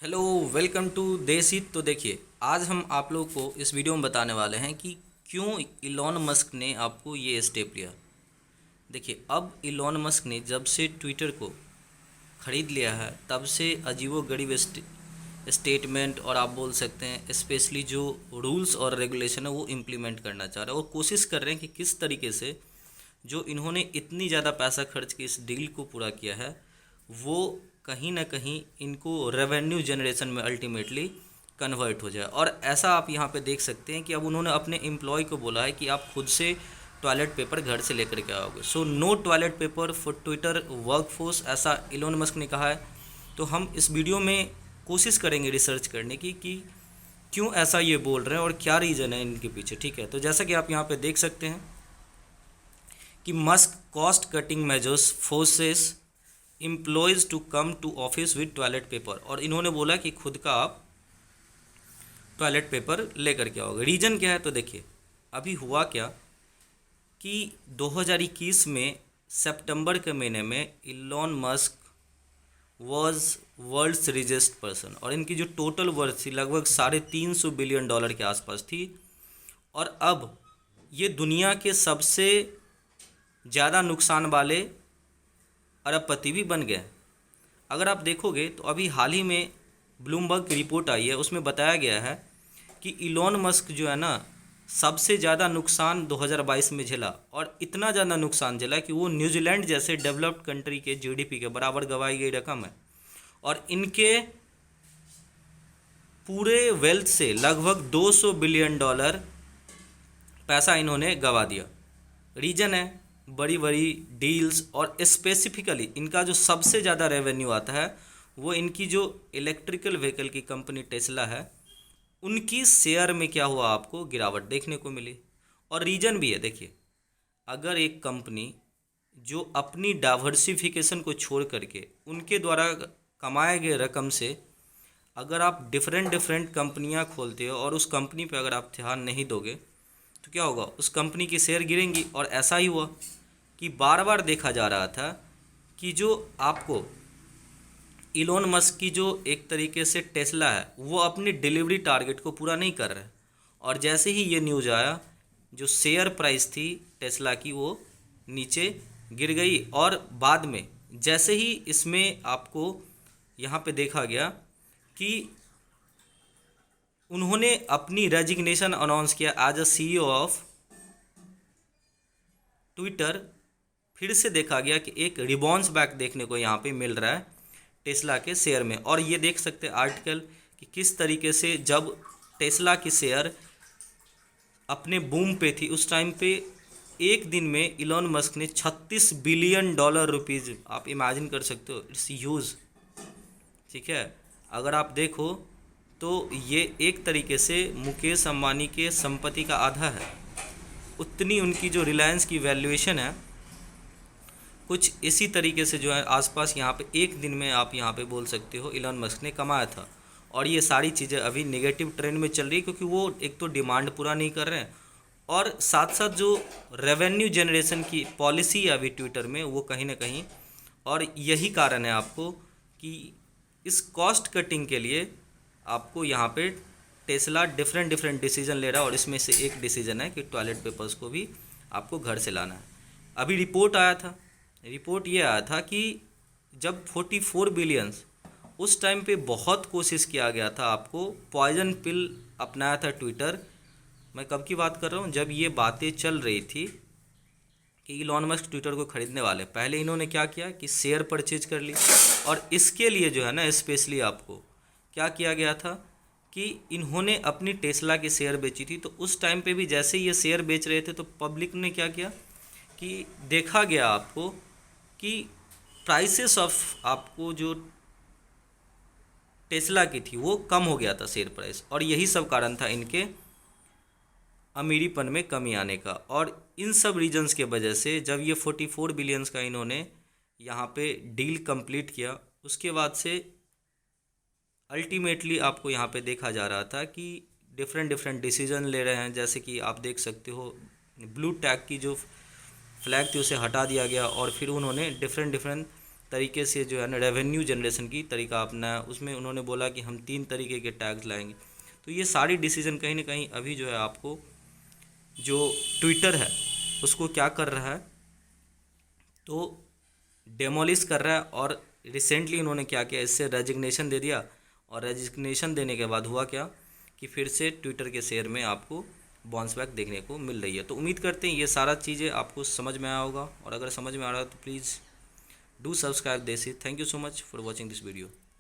Hello, welcome to देसी। तो देखिए, आज हम आप लोग को इस वीडियो में बताने वाले हैं कि क्यों इलॉन मस्क ने आपको ये स्टेप लिया। देखिए, अब इलॉन मस्क ने जब से ट्विटर को ख़रीद लिया है तब से अजीबोगरीब स्टेटमेंट और आप बोल सकते हैं स्पेशली जो रूल्स और रेगुलेशन है वो इम्प्लीमेंट करना चाह रहे हैं और कोशिश कर रहे हैं कि किस तरीके से जो इन्होंने इतनी ज़्यादा पैसा खर्च के इस डील को पूरा किया है वो कहीं ना कहीं इनको रेवेन्यू जनरेशन में अल्टीमेटली कन्वर्ट हो जाए। और ऐसा आप यहाँ पे देख सकते हैं कि अब उन्होंने अपने एम्प्लॉय को बोला है कि आप खुद से टॉयलेट पेपर घर से लेकर के आओगे। So no toilet paper for Twitter workforce, ऐसा इलोन मस्क ने कहा है। तो हम इस वीडियो में कोशिश करेंगे रिसर्च करने की कि क्यों ऐसा ये बोल रहे हैं और क्या रीज़न है इनके पीछे। ठीक है, तो जैसा कि आप यहाँ पे देख सकते हैं कि Musk cost cutting measures forces employees to come to office with toilet paper. और इन्होंने बोला कि खुद का आप टॉयलेट पेपर लेकर के आओगे। रीज़न क्या है? तो देखिए, अभी हुआ क्या कि 2021 में सितंबर के महीने में Elon Musk was world's richest person और इनकी जो टोटल वर्थ थी लगभग $350 बिलियन के आसपास थी। और अब ये दुनिया के सबसे ज़्यादा नुकसान वाले अरबपति भी बन गए। अगर आप देखोगे तो अभी हाल ही में ब्लूमबर्ग की रिपोर्ट आई है, उसमें बताया गया है कि इलॉन मस्क जो है ना सबसे ज़्यादा नुकसान 2022 में झेला और इतना ज़्यादा नुकसान झेला कि वो न्यूजीलैंड जैसे डेवलप्ड कंट्री के जीडीपी के बराबर गवाई गई रकम है। और इनके पूरे वेल्थ से लगभग $200 बिलियन पैसा इन्होंने गवा दिया। रीज़न है बड़ी बड़ी डील्स और स्पेसिफिकली इनका जो सबसे ज़्यादा रेवेन्यू आता है वो इनकी जो इलेक्ट्रिकल व्हीकल की कंपनी टेस्ला है उनकी शेयर में क्या हुआ, आपको गिरावट देखने को मिली। और रीज़न भी है, देखिए, अगर एक कंपनी जो अपनी डाइवर्सिफिकेशन को छोड़ करके उनके द्वारा कमाए गए रकम से अगर आप डिफरेंट डिफरेंट कंपनियां खोलते हो और उस कंपनी पे अगर आप ध्यान नहीं दोगे तो क्या होगा, उस कंपनी की शेयर गिरेंगी। और ऐसा ही हुआ कि बार बार देखा जा रहा था कि जो आपको इलोन मस्क की जो एक तरीके से टेस्ला है वो अपनी डिलीवरी टारगेट को पूरा नहीं कर रहा है। और जैसे ही ये न्यूज़ आया जो शेयर प्राइस थी टेस्ला की वो नीचे गिर गई। और बाद में जैसे ही इसमें आपको यहाँ पे देखा गया कि उन्होंने अपनी रेजिग्नेशन अनाउंस किया as a CEO of Twitter, फिर से देखा गया कि एक रिबाउंस बैक देखने को यहाँ पे मिल रहा है टेस्ला के शेयर में। और ये देख सकते हैं आर्टिकल कि किस तरीके से जब टेस्ला की शेयर अपने बूम पे थी उस टाइम पे एक दिन में इलॉन मस्क ने $36 बिलियन आप इमेजिन कर सकते हो, इट्स ह्यूज। ठीक है, अगर आप देखो तो ये एक तरीके से मुकेश अंबानी के संपत्ति का आधा है। उतनी उनकी जो रिलायंस की वैल्यूएशन है कुछ इसी तरीके से जो है आसपास यहाँ पे एक दिन में आप यहाँ पे बोल सकते हो इलॉन मस्क ने कमाया था। और ये सारी चीज़ें अभी नेगेटिव ट्रेंड में चल रही है क्योंकि वो एक तो डिमांड पूरा नहीं कर रहे हैं और साथ साथ जो रेवेन्यू जनरेशन की पॉलिसी है अभी ट्विटर में वो कहीं ना कहीं। और यही कारण है आपको कि इस कॉस्ट कटिंग के लिए आपको यहाँ पे टेस्ला डिफरेंट डिफरेंट डिसीजन ले रहा है और इसमें से एक डिसीजन है कि टॉयलेट पेपर्स को भी आपको घर से लाना है। अभी रिपोर्ट ये आया था कि जब 44 बिलियंस उस टाइम पे बहुत कोशिश किया गया था, आपको पॉइजन पिल अपनाया था ट्विटर। मैं कब की बात कर रहा हूँ, जब ये बातें चल रही थी कि इलॉन मस्क ट्विटर को ख़रीदने वाले, पहले इन्होंने क्या किया कि शेयर परचेज कर ली। और इसके लिए जो है ना स्पेशली आपको क्या किया गया था कि इन्होंने अपनी टेस्ला की शेयर बेची थी। तो उस टाइम पे भी जैसे ही ये शेयर बेच रहे थे तो पब्लिक ने क्या किया कि देखा गया आपको कि प्राइसेस ऑफ आपको जो टेस्ला की थी वो कम हो गया था शेयर प्राइस। और यही सब कारण था इनके अमीरीपन में कमी आने का। और इन सब रीजन्स के वजह से जब ये 44 बिलियंस का इन्होंने यहाँ पे डील कंप्लीट किया उसके बाद से अल्टीमेटली आपको यहाँ पे देखा जा रहा था कि डिफरेंट डिफरेंट डिसीजन ले रहे हैं। जैसे कि आप देख सकते हो ब्लू टैग की जो फ्लैग थी उसे हटा दिया गया और फिर उन्होंने डिफरेंट डिफरेंट तरीके से जो है ना रेवेन्यू जनरेशन की तरीका अपनाया। उसमें उन्होंने बोला कि हम 3 तरीके के टैग्स लाएंगे। तो ये सारी डिसीजन कहीं ना कहीं अभी जो है आपको जो ट्विटर है उसको क्या कर रहा है, तो डेमोलिश कर रहा है। और रिसेंटली उन्होंने क्या किया, इससे रेजिग्नेशन दे दिया। और रेजिग्नेशन देने के बाद हुआ क्या कि फिर से ट्विटर के शेयर में आपको बाउंस बैक देखने को मिल रही है। तो उम्मीद करते हैं ये सारा चीज़ें आपको समझ में आया होगा, और अगर समझ में आ रहा है तो प्लीज़ डू सब्सक्राइब देसी। Thank you so much for watching this video.